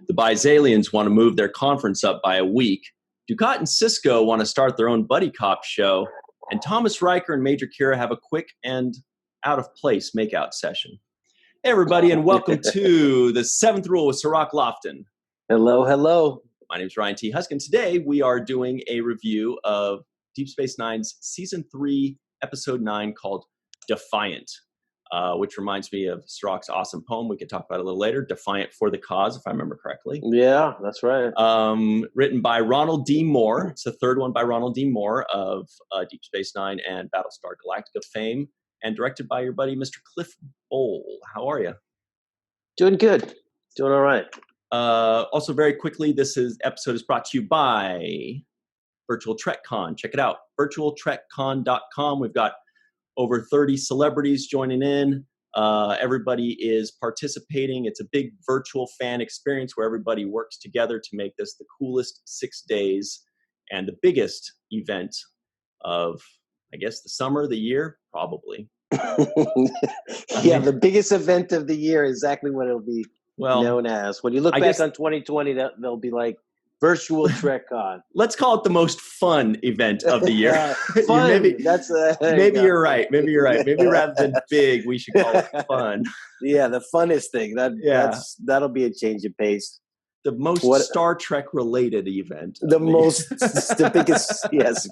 The Bizalians want to move their conference up by a week. Dukat and Sisko want to start their own buddy cop show. And Thomas Riker and Major Kira have a quick and out-of-place makeout session. Hey, everybody, and welcome to the Seventh Rule with Cirroc Lofton. Hello, hello. My name is Ryan T. Husk, and today we are doing a review of Deep Space Nine's Season 3, Episode 9, called Defiant, which reminds me of Cirroc's awesome poem we could talk about a little later, Defiant for the Cause, if I remember correctly. Yeah, that's right. Written by Ronald D. Moore. It's the third one by Ronald D. Moore of Deep Space Nine and Battlestar Galactica fame, and directed by your buddy, Mr. Cliff Bowl. How are you? Doing good. Doing all right. Also, very quickly, this episode is brought to you by Virtual Trek Con. Check it out, virtualtrekcon.com. We've got over 30 celebrities joining in. Everybody is participating. It's a big virtual fan experience where everybody works together to make this the coolest 6 days and the biggest event of, I guess, the summer, the year, probably. Yeah, the biggest event of the year, exactly what it'll be known as. When you look back on 2020, they'll be like Virtual Trek Con. Let's call it the most fun event of the year. Fun. Maybe you're right. Maybe rather than big, we should call it fun. Yeah, the funnest thing. That'll be a change of pace. The most Star Trek related event. The biggest. Yes,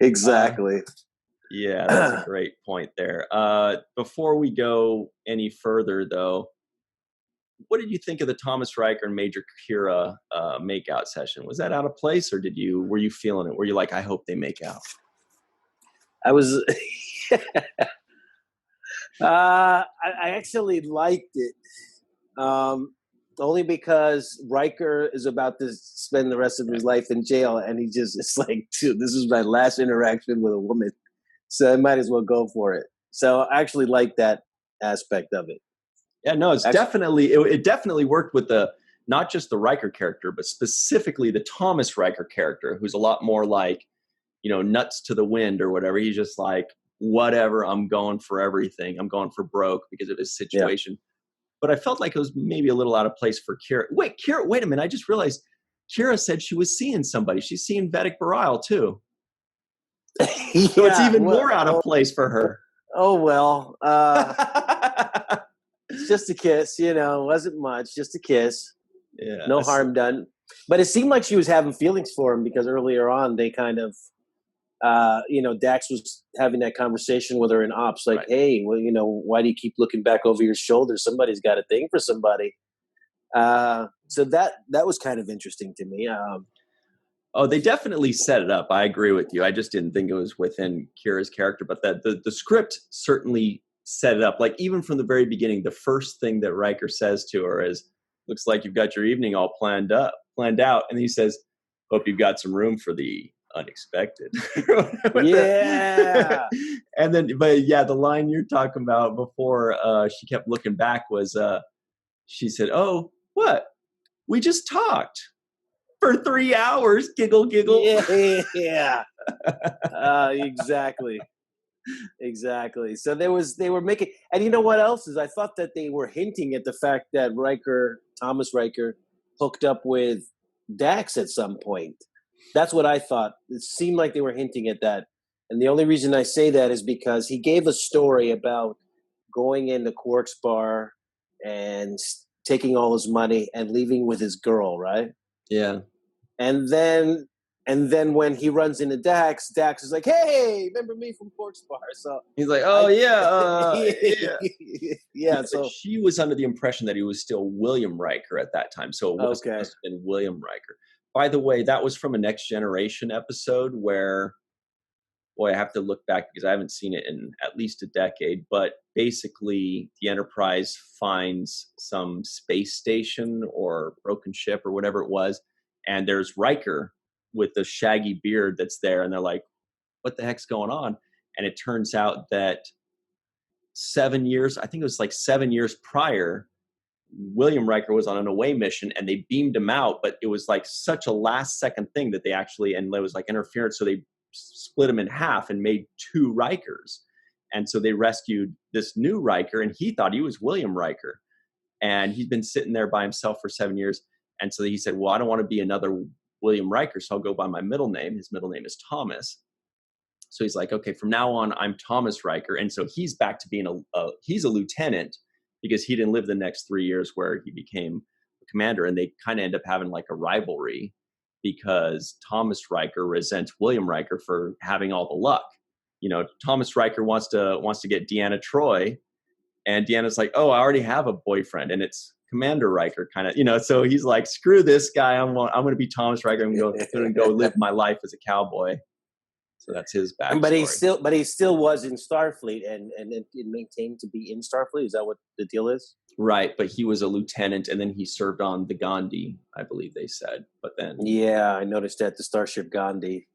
exactly. Yeah, that's a great point there. Before we go any further, though, what did you think of the Thomas Riker and Major Kira makeout session? Was that out of place, or were you feeling it? Were you like, I hope they make out? I was. I actually liked it, only because Riker is about to spend the rest of his life in jail, and it's like, dude, this is my last interaction with a woman, so I might as well go for it. So I actually liked that aspect of it. Yeah, no, it definitely worked with not just the Riker character, but specifically the Thomas Riker character, who's a lot more like, nuts to the wind or whatever. He's just like, whatever, I'm going for everything. I'm going for broke because of his situation. Yeah. But I felt like it was maybe a little out of place for Kira. Wait a minute. I just realized Kira said she was seeing somebody. She's seeing Yvette Blackmon too. So it's even more out of place for her. Oh, well. Just a kiss, wasn't much. Just a kiss. Yeah, no harm done. But it seemed like she was having feelings for him because earlier on they kind of, Dax was having that conversation with her in Ops, like, right. Hey, well, why do you keep looking back over your shoulder? Somebody's got a thing for somebody. So that was kind of interesting to me. They definitely set it up. I agree with you. I just didn't think it was within Kira's character, but that the script certainly set it up. Like, even from the very beginning, the first thing that Riker says to her is, looks like you've got your evening all planned out. And then he says, hope you've got some room for the unexpected. Yeah. And then, the line you're talking about before she kept looking back was, she said, oh, what? We just talked for 3 hours. Giggle, giggle. Yeah. Exactly. Exactly. So they were making, and you know what else is? I thought that they were hinting at the fact that Thomas Riker, hooked up with Dax at some point. That's what I thought. It seemed like they were hinting at that. And the only reason I say that is because he gave a story about going into Quark's bar and taking all his money and leaving with his girl, right? Yeah. And then when he runs into Dax is like, hey, remember me from Quark's bar? So he's like, oh, yeah. Yeah. So she was under the impression that he was still William Riker at that time. So it must have been William Riker. By the way, that was from a Next Generation episode where, I have to look back because I haven't seen it in at least a decade. But basically, the Enterprise finds some space station or broken ship or whatever it was. And there's Riker with the shaggy beard that's there, and they're like, what the heck's going on? And it turns out that 7 years prior, William Riker was on an away mission, and they beamed him out, but it was like such a last second thing that they actually, and there was like interference, so they split him in half and made 2 Rikers. And so they rescued this new Riker, and he thought he was William Riker. And he'd been sitting there by himself for 7 years. And so he said, well, I don't want to be another William Riker, so I'll go by my middle name. His middle name is Thomas. So he's like, okay, from now on, I'm Thomas Riker. And so he's back to being he's a lieutenant, because he didn't live the next 3 years where he became a commander. And they kind of end up having like a rivalry, because Thomas Riker resents William Riker for having all the luck. You know, Thomas Riker wants to get Deanna Troi, and Deanna's like, oh, I already have a boyfriend, and it's Commander Riker, kind of, you know. So he's like, screw this guy. I'm going to be Thomas Riker. I'm going to go live my life as a cowboy. So that's his backstory. But he still was in Starfleet, and it maintained to be in Starfleet. Is that what the deal is? Right, but he was a lieutenant, and then he served on the Gandhi, I believe they said. But then, yeah, I noticed that, the Starship Gandhi.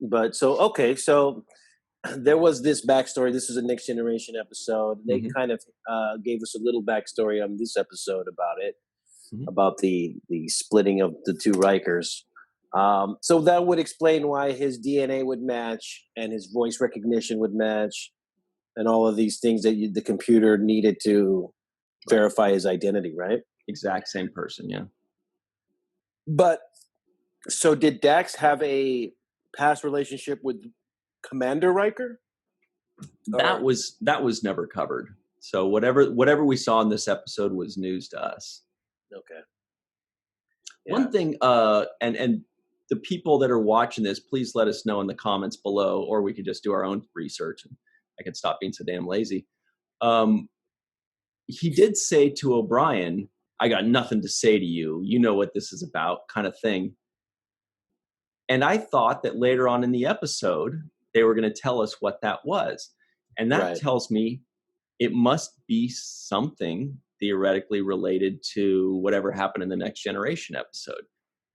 But so there was this backstory. This was a Next Generation episode. They kind of gave us a little backstory on this episode about it, about the splitting of the two Rikers. So that would explain why his DNA would match and his voice recognition would match, and all of these things that the computer needed to verify his identity, right? Exact same person, yeah. But so did Dax have a past relationship with Commander Riker? That was never covered. So whatever we saw in this episode was news to us. Okay. Yeah. One thing, and the people that are watching this, please let us know in the comments below, or we could just do our own research, and I can stop being so damn lazy. He did say to O'Brien, I got nothing to say to you. You know what this is about, kind of thing. And I thought that later on in the episode, they were going to tell us what that was. And that tells me it must be something theoretically related to whatever happened in the Next Generation episode.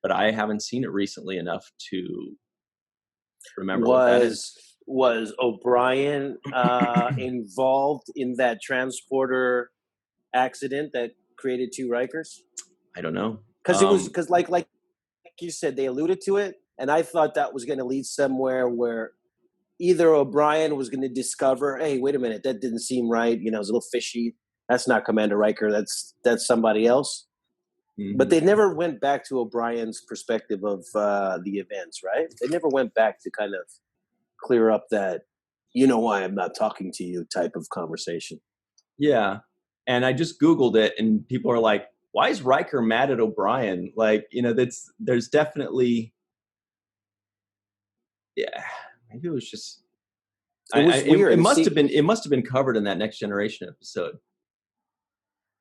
But I haven't seen it recently enough to remember what that is. Was O'Brien involved in that transporter accident that created two Rikers? I don't know. Because like you said, they alluded to it, and I thought that was going to lead somewhere where either O'Brien was going to discover, hey, wait a minute, that didn't seem right. You know, it was a little fishy. That's not Commander Riker. That's somebody else. Mm-hmm. But they never went back to O'Brien's perspective of the events, right? They never went back to kind of clear up that, you know why I'm not talking to you type of conversation. Yeah. And I just Googled it, and people are like, why is Riker mad at O'Brien? Like, you know, there's definitely, yeah, maybe it was just, it was weird. It must have been covered in that Next Generation episode.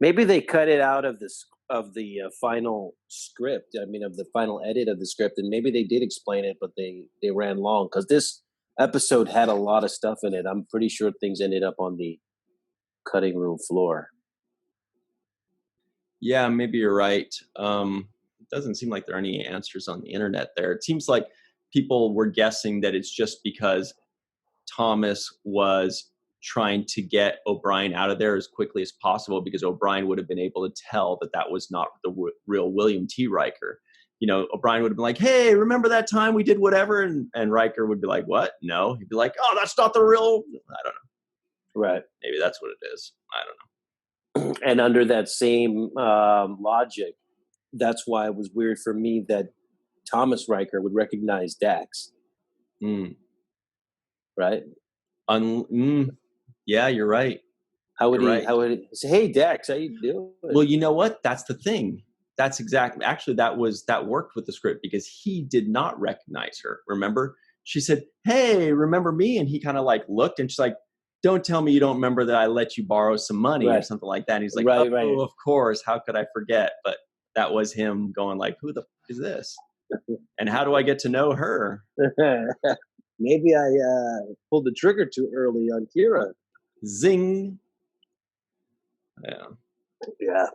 Maybe they cut it out of the final script. I mean, of the final edit of the script, and maybe they did explain it, but they ran long, because this episode had a lot of stuff in it. I'm pretty sure things ended up on the cutting room floor. Yeah, maybe you're right. It doesn't seem like there are any answers on the internet there. It seems like people were guessing that it's just because Thomas was trying to get O'Brien out of there as quickly as possible, because O'Brien would have been able to tell that was not the real William T. Riker. You know, O'Brien would have been like, hey, remember that time we did whatever? And Riker would be like, what? No. He'd be like, oh, that's not the real. I don't know. Right. Maybe that's what it is. I don't know. And under that same logic, that's why it was weird for me that Thomas Riker would recognize Dax. Right? Yeah, you're right. How would he say, hey, Dax, how you doing? Well, you know what? That's the thing. That's exactly, actually, that worked with the script, because he did not recognize her. Remember? She said, hey, remember me? And he kind of like looked, and she's like, don't tell me you don't remember that I let you borrow some money or something like that. And he's like, oh, of course. How could I forget? But that was him going like, who the f- is this? And how do I get to know her? Maybe I pulled the trigger too early on Kira. Zing. Yeah.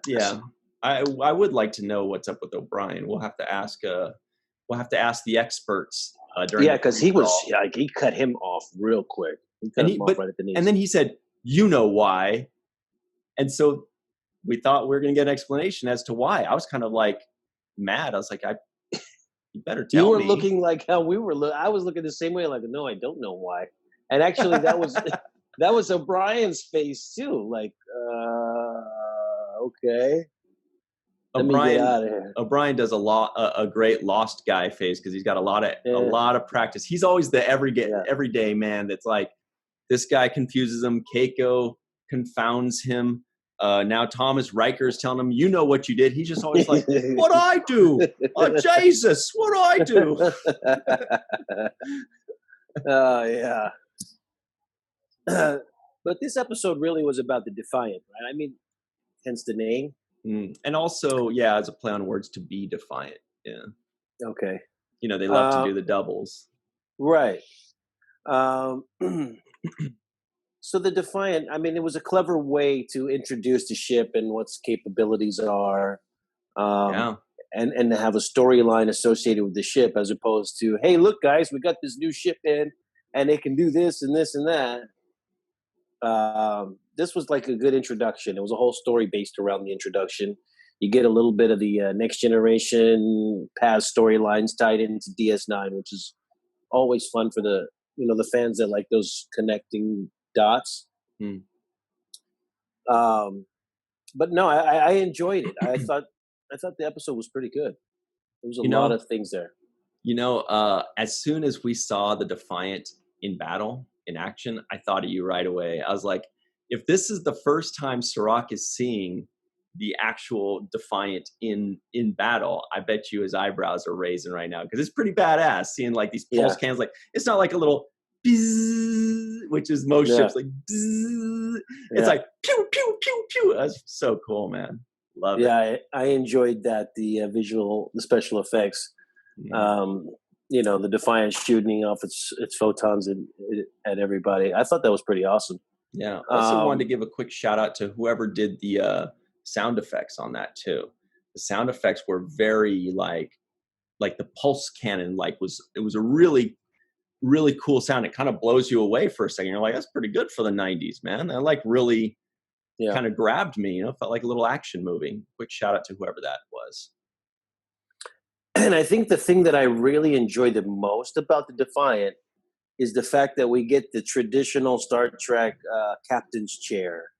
Yeah. I would like to know what's up with O'Brien. We'll have to ask the experts during. Yeah, because he cut him off real quick. He cut him off right at the knees. And then he said, "You know why?" And so we thought we were going to get an explanation as to why. I was kind of like mad. I was like, you better tell me. You were looking like how we were. I was looking the same way. Like, no, I don't know why. And actually, that That was O'Brien's face too. Like, okay. Let me get out of here. O'Brien does a great lost guy face because he's got a lot of practice. He's always the everyday man that's like, this guy confuses him. Keiko confounds him. Now Thomas Riker is telling him, you know what you did. He's just always like, what'd I do? Oh, Jesus, what'd I do? Oh, yeah. But this episode really was about the Defiant, right? I mean, hence the name. And also, yeah, as a play on words, to be defiant. Yeah. Okay. You know, they love to do the doubles. Right. So the Defiant, I mean, it was a clever way to introduce the ship and what its capabilities are. And to have a storyline associated with the ship as opposed to, hey, look, guys, we got this new ship in and it can do this and this and that. This was like a good introduction. It was a whole story based around the introduction. You get a little bit of the Next Generation past storylines tied into DS9, which is always fun for the fans that like those connecting dots. But no, I enjoyed it. I thought the episode was pretty good. There was a lot of things there. As soon as we saw the Defiant in battle, in action, I thought of you right away. I was like, if this is the first time Cirroc is seeing the actual Defiant in battle, I bet you his eyebrows are raising right now because it's pretty badass seeing like these pulse cannons. Like, it's not like a little bzz, which is most ships like bzz. It's like pew pew pew pew. That's so cool, man. Love it. Yeah, I enjoyed that, the special effects. The Defiant shooting off its photons at everybody. I thought that was pretty awesome. Yeah. Also wanted to give a quick shout out to whoever did the sound effects on that too. The sound effects were very like the pulse cannon, it was a really, really cool sound. It kind of blows you away for a second. You're like, that's pretty good for the 90s, man. That really kind of grabbed me, felt like a little action movie. Quick shout out to whoever that was. And I think the thing that I really enjoyed the most about the Defiant is the fact that we get the traditional Star Trek captain's chair,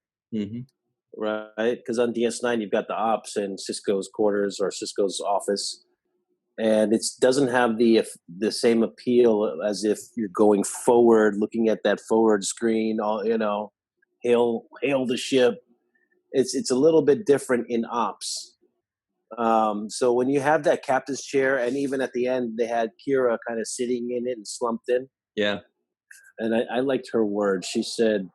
right? Because on DS9 you've got the ops and Sisko's quarters or Sisko's office, and it doesn't have the same appeal as if you're going forward, looking at that forward screen. Hail the ship. It's a little bit different in ops. So when you have that captain's chair, and even at the end they had Kira kind of sitting in it and slumped in. Yeah. And I liked her words. She said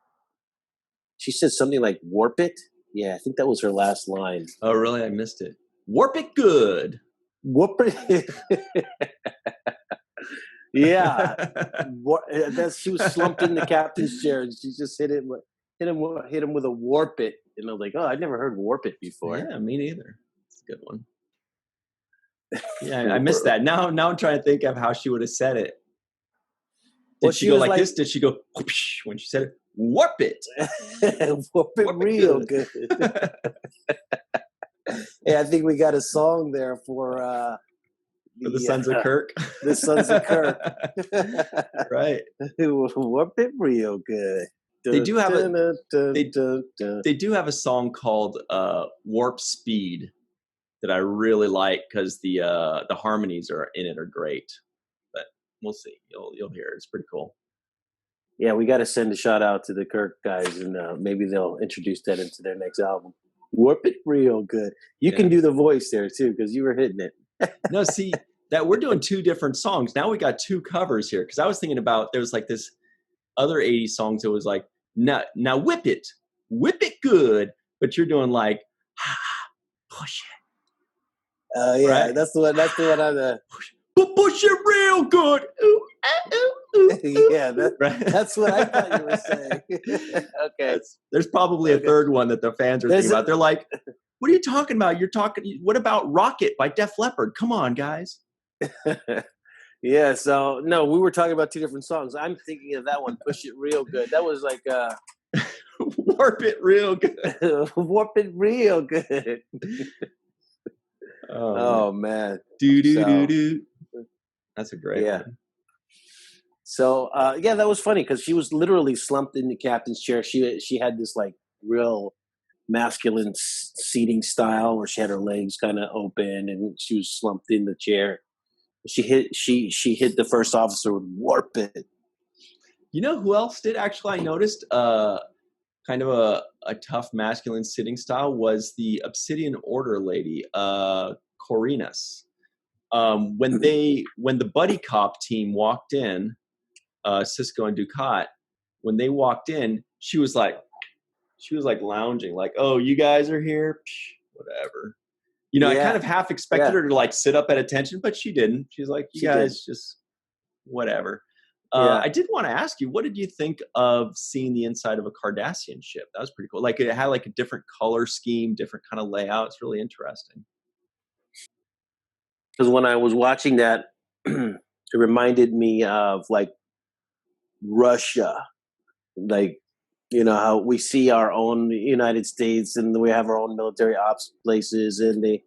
something like warp it. Yeah, I think that was her last line. Oh, really? I missed it. Warp it good. Warp it. Yeah. She was slumped in the captain's chair and she just hit him with a warp it. And I was like, oh, I'd never heard warp it before. Yeah, me neither. It's a good one. Yeah, I missed that. Now I'm trying to think of how she would have said it. Did she go like this? Did she go whoosh, when she said it? Warp it. Warp it real good. Hey, I think we got a song there for the Sons of Kirk. The Sons of Kirk. Right. Warp it real good. They do have a song called Warp Speed that I really like because the harmonies are great. But we'll see. You'll hear it. It's pretty cool. Yeah, we got to send a shout out to the Kirk guys, and maybe they'll introduce that into their next album. Warp it real good. You can do the voice there too because you were hitting it. No, see that we're doing two different songs. Now we got two covers here because I was thinking about there was like this other 80s songs that was like now whip it good, but you're doing like push it. Yeah, right? that's the one. That's the one. Push it real good. Ooh, ooh, ooh, yeah, that's what I thought you were saying. Okay. There's probably a third one that the fans are thinking about. They're like, what are you talking about? What about Rocket by Def Leppard? Come on, guys. Yeah, so, no, we were talking about two different songs. I'm thinking of that one, Push It Real Good. That was like... Warp it real good. Warp it real good. Oh, man. Do. That's a great one. So yeah, that was funny because she was literally slumped in the captain's chair. She had this like real masculine seating style where she had her legs kind of open and she was slumped in the chair. She hit the first officer with warp it. You know who else did actually? I noticed kind of a tough masculine sitting style was the Obsidian Order lady, Corinas. When the buddy cop team walked in, Sisko and Dukat, when they walked in, she was like lounging, like, "Oh, you guys are here, psh, whatever." You know, I kind of half expected her to like sit up at attention, but she didn't. She's like, "You guys just whatever." I did want to ask you, what did you think of seeing the inside of a Cardassian ship? That was pretty cool. Like it had like a different color scheme, different kind of layout. It's really interesting. Because when I was watching that, it reminded me of like Russia, like, you know, how we see our own United States and we have our own military ops places, and they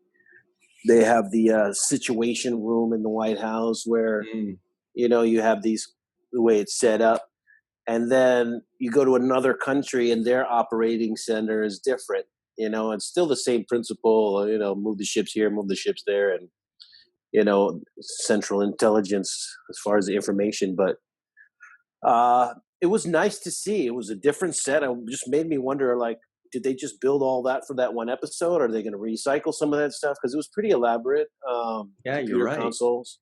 have the situation room in the White House where you know you have these the way it's set up, and then you go to another country and their operating center is different. You know, it's still the same principle. You know, move the ships here, move the ships there, and you know, central intelligence as far as the information, but it was nice to see. It was a different set. It just made me wonder, like, did they just build all that for that one episode? Or are they going to recycle some of that stuff? Because it was pretty elaborate. Yeah, you're right. Consoles.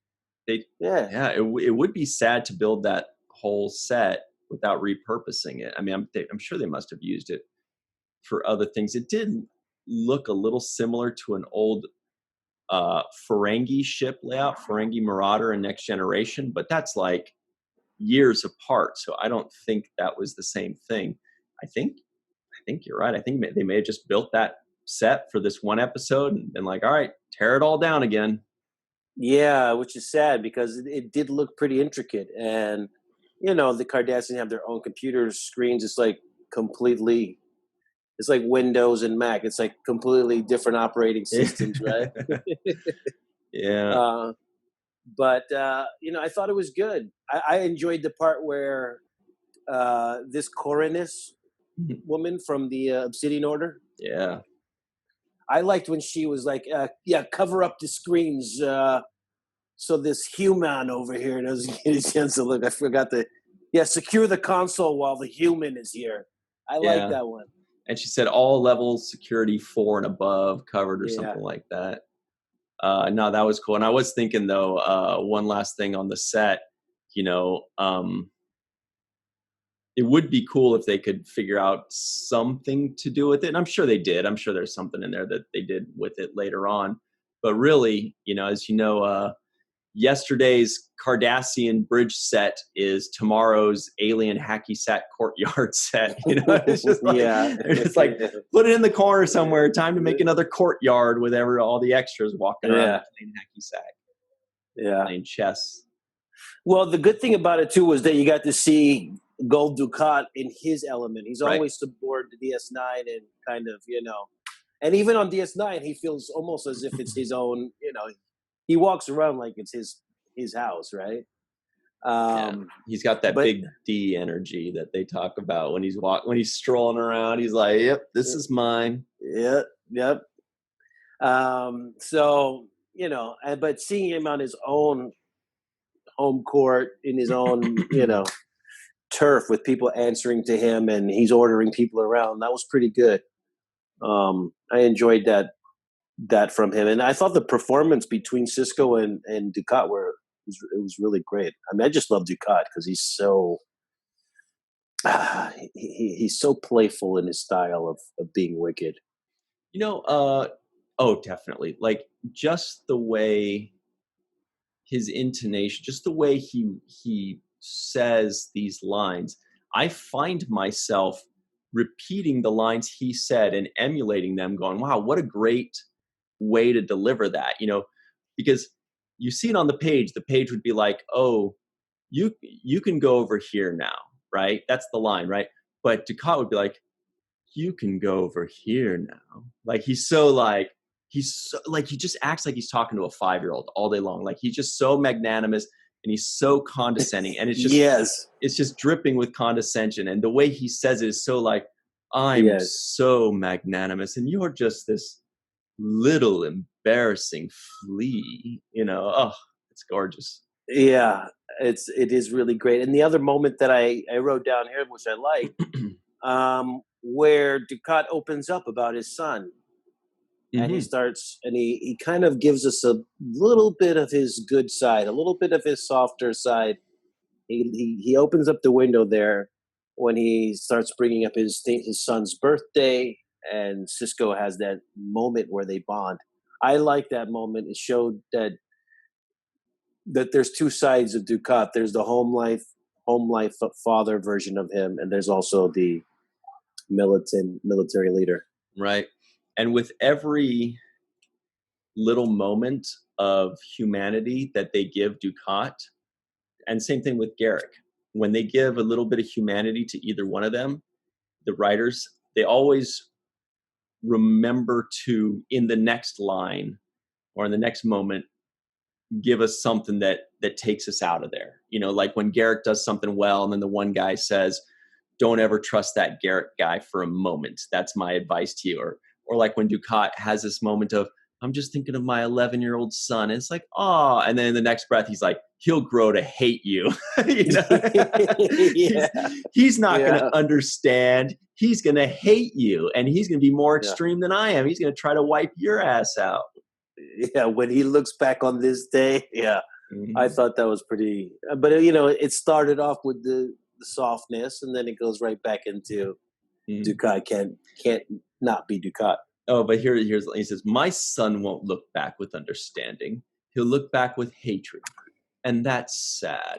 It would be sad to build that whole set without repurposing it. I mean, I'm sure they must have used it for other things. It did look a little similar to an old Ferengi ship layout, Ferengi Marauder and Next Generation, but that's like years apart, so I don't think that was the same thing. I think you're right. I think they may have just built that set for this one episode and been like, all right, tear it all down again. Yeah, which is sad because it did look pretty intricate, and you know the Cardassians have their own computer screens. It's like completely, it's like Windows and Mac. It's like completely different operating systems, right? Yeah. But you know, I thought it was good. I enjoyed the part where this Corinas woman from the Obsidian Order. Yeah. I liked when she was like, "Yeah, cover up the screens so this human over here doesn't get a chance to look." I forgot secure the console while the human is here. I like that one. And she said all levels security 4 and above covered or something like that. No, that was cool. And I was thinking though, one last thing on the set, you know, it would be cool if they could figure out something to do with it. And I'm sure they did. I'm sure there's something in there that they did with it later on. But really, you know, as you know, yesterday's Cardassian bridge set is tomorrow's alien hacky sack courtyard set. You know, it's just like, it's like put it in the corner somewhere. Time to make another courtyard with all the extras walking around playing hacky sack, playing chess. Well, the good thing about it too was that you got to see Gold Dukat in his element. He's always aboard the DS9 and kind of, you know, and even on DS9, he feels almost as if it's his own. You know, he walks around like it's his house, right? He's got that big D energy that they talk about when he's strolling around. He's like, "Yep, this is mine." Yep. So you know, but seeing him on his own home court in his own, you know, turf with people answering to him and he's ordering people around, that was pretty good. I enjoyed that from him, and I thought the performance between Sisko and Dukat was really great. I mean, I just love Dukat because he's so he's so playful in his style of being wicked. You know, oh, definitely. Like just the way his intonation, just the way he says these lines, I find myself repeating the lines he said and emulating them, going, wow, what a great way to deliver that, you know, because you see it on the page would be like, oh, you can go over here now, right? That's the line, right? But Dukat would be like, you can go over here now. Like he just acts like he's talking to a 5-year-old all day long. Like he's just so magnanimous. and he's so condescending, and it's just it's just dripping with condescension, and the way he says it is so like, I'm so magnanimous, and you're just this little embarrassing flea, oh, it's gorgeous. Yeah, it is really great. And the other moment that I wrote down here, which I like, where Dukat opens up about his son. And he starts, and he kind of gives us a little bit of his good side, a little bit of his softer side. He opens up the window there when he starts bringing up his son's birthday, and Sisko has that moment where they bond. I like that moment. It showed that there's two sides of Dukat. There's the home life father version of him, and there's also the military leader. Right. And with every little moment of humanity that they give Dukat, and same thing with Garak, when they give a little bit of humanity to either one of them, the writers, they always remember to, in the next line or in the next moment, give us something that takes us out of there. Like when Garak does something well, and then the one guy says, don't ever trust that Garak guy for a moment. That's my advice to you. Or like when Dukat has this moment of, I'm just thinking of my 11-year-old son. And it's like, oh, and then in the next breath, he's like, he'll grow to hate you. He's not going to understand. He's going to hate you, and he's going to be more extreme than I am. He's going to try to wipe your ass out. Yeah, when he looks back on this day, I thought that was pretty. But it started off with the softness, and then it goes right back into Dukat can't not be Dukat. Oh, but here's he says, my son won't look back with understanding. He'll look back with hatred, and that's sad.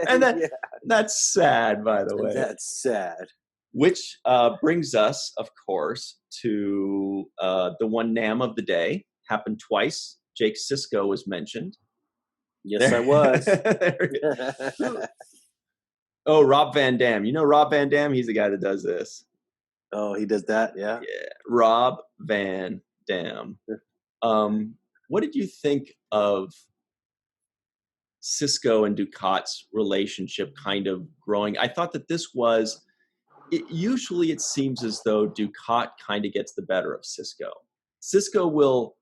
And that's sad, by the way. That's sad. Which brings us, of course, to the one NAM of the day. Happened twice. Jake Sisko was mentioned. Yes, I was. Oh, Rob Van Dam. You know Rob Van Dam? He's the guy that does this. Oh, he does that? Yeah. Yeah. Rob Van Dam. What did you think of Sisko and Dukat's relationship kind of growing? I thought that this was, usually it seems as though Dukat kind of gets the better of Sisko. Sisko will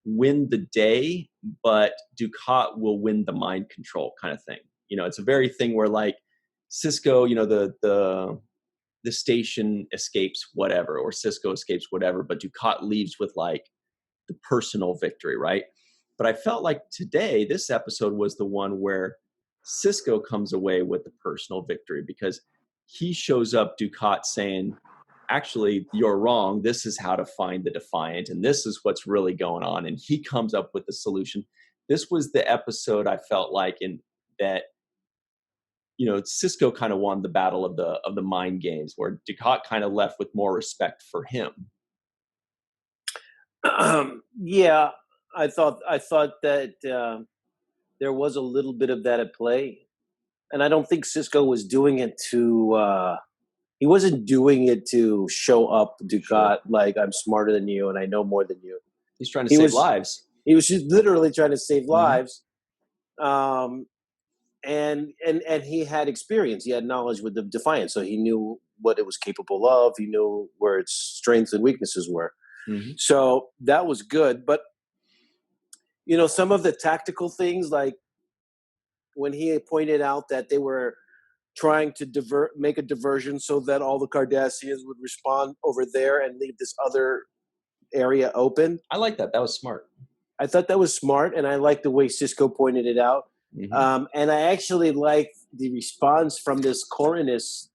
win the day, but Dukat will win the mind control kind of thing. It's a very thing where like Sisko, the station escapes whatever, or Sisko escapes whatever, but Dukat leaves with like the personal victory, right? But I felt like today, this episode was the one where Sisko comes away with the personal victory, because he shows up Dukat saying, actually, you're wrong. This is how to find the Defiant, and this is what's really going on. And he comes up with the solution. This was the episode I felt like in that, Sisko kind of won the battle of the mind games, where Dukat kind of left with more respect for him. Yeah, I thought that there was a little bit of that at play, and I don't think Sisko was doing it to. He wasn't doing it to show up Dukat like I'm smarter than you and I know more than you. He's trying to save lives. He was just literally trying to save lives. And he had experience. He had knowledge with the Defiant, so he knew what it was capable of. He knew where its strengths and weaknesses were. So that was good. But some of the tactical things, like when he pointed out that they were trying to make a diversion so that all the Cardassians would respond over there and leave this other area open. I like that. That was smart. I thought that was smart, and I like the way Sisko pointed it out. And I actually like the response from this Coronus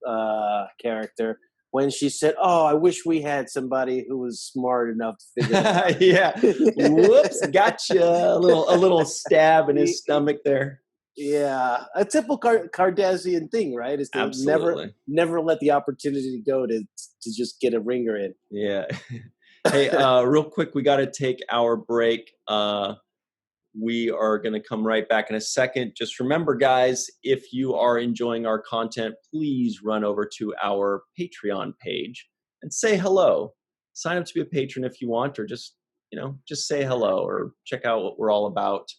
character when she said, "Oh, I wish we had somebody who was smart enough to figure that out." Yeah. Whoops, gotcha. A little stab in his stomach there. Yeah, a typical Cardassian thing, right? Is to never let the opportunity go to just get a ringer in. Yeah. Hey, real quick, we got to take our break. We are going to come right back in a second. Just remember, guys, if you are enjoying our content, please run over to our Patreon page and say hello. Sign up to be a patron if you want, or just say hello, or check out what we're all about.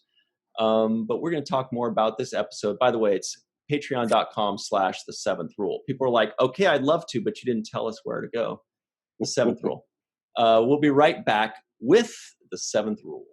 But we're going to talk more about this episode. By the way, it's patreon.com/the7th rule. People are like, okay, I'd love to, but you didn't tell us where to go. The 7th rule. We'll be right back with the 7th rule.